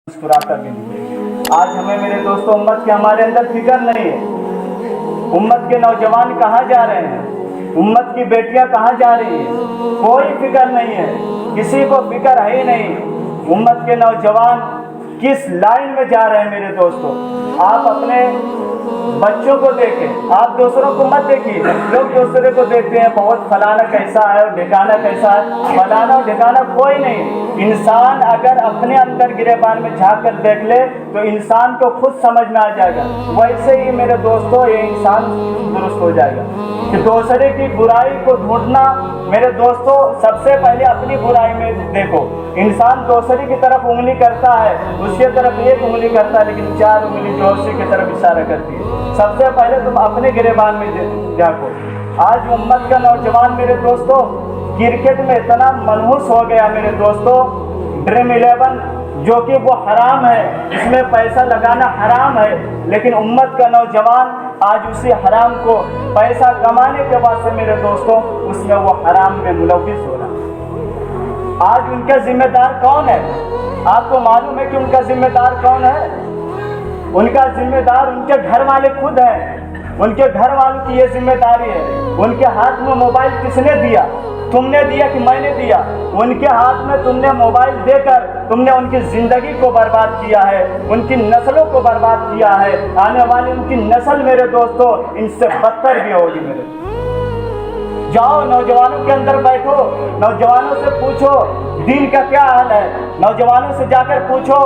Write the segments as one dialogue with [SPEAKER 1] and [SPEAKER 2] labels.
[SPEAKER 1] مسکراتا بھی نہیں۔ آج ہمیں میرے دوستوں امت کے ہمارے اندر فکر نہیں ہے۔ امت کے نوجوان کہاں جا رہے ہیں، امت کی بیٹیاں کہاں جا رہی ہیں، کوئی فکر نہیں ہے، کسی کو فکر ہے ہی نہیں۔ امت کے نوجوان کس لائن میں جا رہے ہیں میرے دوستوں؟ آپ اپنے بچوں کو دیکھیں، آپ دوسروں کو مت دیکھیے۔ لوگ دوسرے کو دیکھتے ہیں، بہت فلانا کیسا ہے اور ڈھکانا کیسا ہے۔ فلانا اور ڈھکانا کوئی نہیں۔ انسان اگر اپنے اندر گریبان میں جھانک کر دیکھ لے تو انسان کو خود سمجھ میں آ جائے گا۔ ویسے ہی میرے دوستوں یہ انسان درست ہو جائے گا کہ دوسرے کی برائی کو ڈھونڈنا۔ میرے دوستوں سب سے پہلے اپنی برائی میں دیکھو۔ انسان دوسرے کی طرف انگلی کرتا ہے، اس کی طرف ایک انگلی کرتا ہے، لیکن چار انگلی جو اسی کی طرف اشارہ کرتی ہے۔ سب سے پہلے تم اپنے گریبان میں جھانکو۔ آج امت کا نوجوان میرے دوستوں کرکٹ میں اتنا منحوس ہو گیا میرے دوستوں، ڈریم 11 جو کہ وہ حرام ہے، اس میں پیسہ لگانا حرام ہے، لیکن امت کا نوجوان آج اسی حرام کو پیسہ کمانے کے واسطے میرے دوستوں اس میں وہ حرام میں ملوث ہو رہا ہے۔ آج ان کا ذمہ دار کون ہے؟ آپ کو معلوم ہے کہ ان کا ذمہ دار کون ہے؟ ان کا ذمہ دار ان کے گھر والے خود ہیں۔ ان کے گھر والوں کی یہ ذمہ داری ہے۔ ان کے ہاتھ میں موبائل کس نے دیا؟ تم نے دیا کہ میں نے دیا؟ ان کے ہاتھ میں تم نے موبائل دے کر تم نے ان کی زندگی کو برباد کیا ہے، ان کی نسلوں کو برباد کیا ہے۔ آنے والی ان کی نسل میرے دوستوں ان سے بدتر بھی ہوگی میرے۔ جاؤ نوجوانوں کے اندر بیٹھو، نوجوانوں سے پوچھو دین کا کیا حال ہے، نوجوانوں سے جا کر پوچھو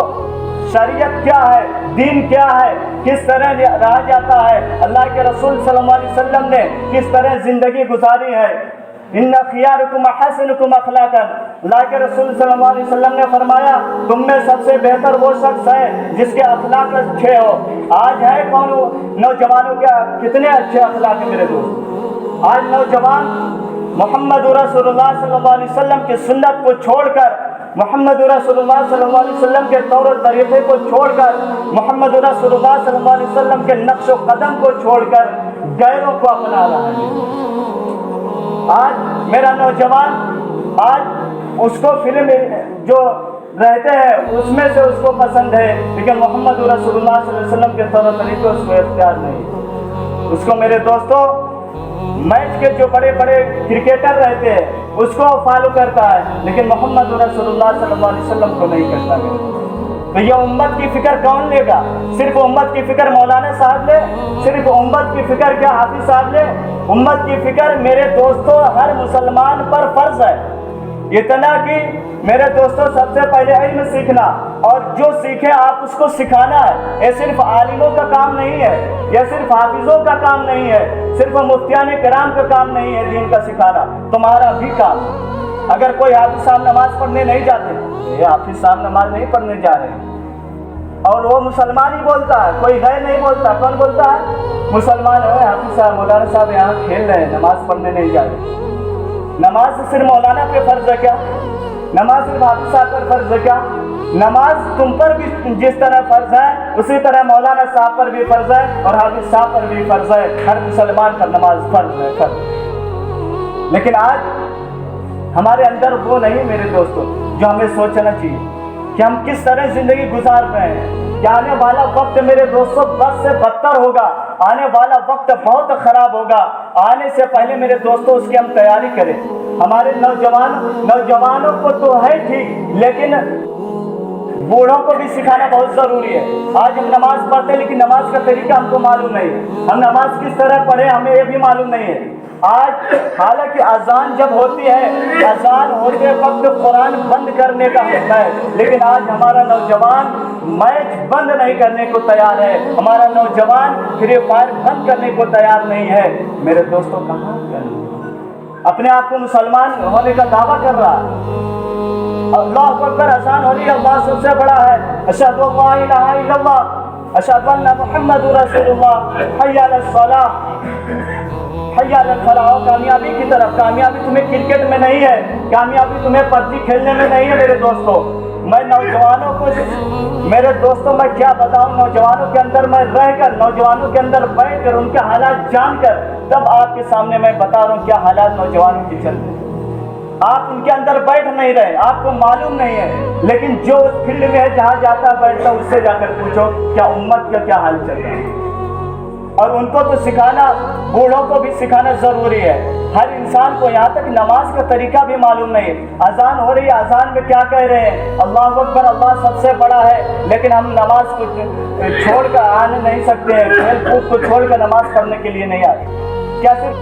[SPEAKER 1] شریعت کیا ہے، دین کیا ہے، کس طرح رہا جاتا ہے، اللہ کے رسول صلی اللہ علیہ وسلم نے کس طرح زندگی گزاری ہے۔ ان خیارکم احسنکم اخلاقا، اللہ کے رسول صلی اللہ علیہ وسلم نے فرمایا تم میں سب سے بہتر وہ شخص ہے جس کے اخلاق اچھے ہو۔ آج ہے کون نوجوانوں کے کتنے اچھے اخلاق ہیں میرے دوست؟ آج نوجوان محمد رسول اللہ صلی اللہ علیہ وسلم کی سنت کو چھوڑ کر، محمد رسول اللہ صلی اللہ علیہ وسلم کے طور و طریقے کو چھوڑ کر، محمد رسول اللہ صلی اللہ علیہ وسلم کے نقش و قدم کو چھوڑ کر غیروں کو اپنا رہا ہے۔ آج میرا نوجوان آج اس کو فلم جو رہتے ہیں اس میں سے اس کو پسند ہے، لیکن محمد رسول اللہ صلی اللہ علیہ وسلم کے طور و طریقے اس کو اختیار نہیں۔ اس کو میرے دوستوں میچ کے جو بڑے بڑے کرکٹر رہتے ہیں اس کو فالو کرتا ہے، لیکن محمد رسول اللہ صلی اللہ علیہ وسلم کو نہیں کرتا ہے۔ تو یہ امت کی فکر کون لے گا؟ صرف امت کی فکر مولانا صاحب لے؟ صرف امت کی فکر کیا حافظ صاحب لے؟ امت کی فکر میرے دوستوں ہر مسلمان پر فرض ہے، اتنا کہ میرے دوستوں سب سے پہلے علم سیکھنا، اور جو سیکھے آپ اس کو سکھانا ہے۔ یہ صرف عالموں کا کام نہیں ہے، یہ صرف حافظوں کا کام نہیں ہے، صرف مفتیان کرام کا کام نہیں ہے دین کا سکھانا، تمہارا بھی کام۔ اگر کوئی حافظ صاحب نماز پڑھنے نہیں جاتے، یہ حافظ صاحب نماز نہیں پڑھنے جا رہے ہیں، اور وہ مسلمان ہی بولتا ہے، کوئی غیر نہیں بولتا، کون بولتا ہے؟ مسلمان ہے حافظ صاحب مولانا صاحب یہاں کھیل رہے ہیں، نماز پڑھنے نہیں جا رہے۔ نماز صرف مولانا پہ فرض ہے کیا؟ نماز صرف حافظ صاحب پر فرض ہے کیا؟ نماز تم پر بھی جس طرح فرض ہے اسی طرح مولانا صاحب پر بھی فرض ہے اور حافظ صاحب پر بھی فرض ہے۔ ہر مسلمان پر نماز فرض ہے، فرض۔ لیکن آج ہمارے اندر وہ نہیں میرے دوستوں جو ہمیں سوچنا چاہیے کہ ہم کس طرح زندگی گزار رہے ہیں۔ کہ آنے والا وقت میرے دوستوں بد سے بدتر ہوگا، آنے والا وقت بہت خراب ہوگا۔ آنے سے پہلے میرے دوستوں اس کی ہم تیاری کریں۔ ہمارے نوجوانوں کو تو ہے ٹھیک، لیکن بوڑھوں کو بھی سکھانا بہت ضروری ہے۔ آج ہم نماز پڑھتے ہیں لیکن نماز کا طریقہ ہم کو معلوم نہیں ہے، ہم نماز کس طرح پڑھیں ہمیں یہ بھی معلوم نہیں ہے۔ آج حالانکہ اذان جب ہوتی ہے، اذان ہوتے وقت قرآن بند کرنے کا ہوتا ہے، لیکن آج ہمارا نوجوان میچ بند نہیں کرنے کو تیار ہے، ہمارا نوجوان فری فائر بند کرنے کو تیار نہیں ہے۔ میرے دوستوں کہاں اپنے آپ کو مسلمان ہونے کا دعویٰ کر رہا ہے۔ اللہ اکبر، اذان ہو رہی ہے، اللہ سب سے بڑا ہے، اشہد ان لا الہ الا اللہ، اشہد ان محمد رسول اللہ، حی علی الصلاۃ، حی علی الفلاح۔ کامیابی کی طرف، کامیابی تمہیں کرکٹ میں نہیں ہے، کامیابی تمہیں پبجی کھیلنے میں نہیں ہے میرے دوستوں۔ میں نوجوانوں کو میرے دوستوں میں کیا بتاؤں، نوجوانوں کے اندر میں رہ کر، نوجوانوں کے اندر بیٹھ کر، ان کے حالات جان کر، تب آپ کے سامنے میں بتا رہا ہوں کیا حالات نوجوانوں کی چل رہے ہیں۔ آپ ان کے اندر بیٹھ نہیں رہے، آپ کو معلوم نہیں ہے، لیکن جو اس فیلڈ میں ہے جہاں جاتا بیٹھتا اس سے جا کر پوچھو کیا امت کا کیا حال چل رہا ہے۔ اور ان کو تو سکھانا، بوڑھوں کو بھی سکھانا ضروری ہے۔ ہر انسان کو یہاں تک نماز کا طریقہ بھی معلوم نہیں ہے۔ اذان ہو رہی ہے، اذان میں کیا کہہ رہے ہیں؟ اللہ اکبر، اللہ سب سے بڑا ہے، لیکن ہم نماز کو چھوڑ کر آ نہیں سکتے ہیں، کھیل کود کو چھوڑ کر نماز پڑھنے کے لیے نہیں آتے۔ کیا صرف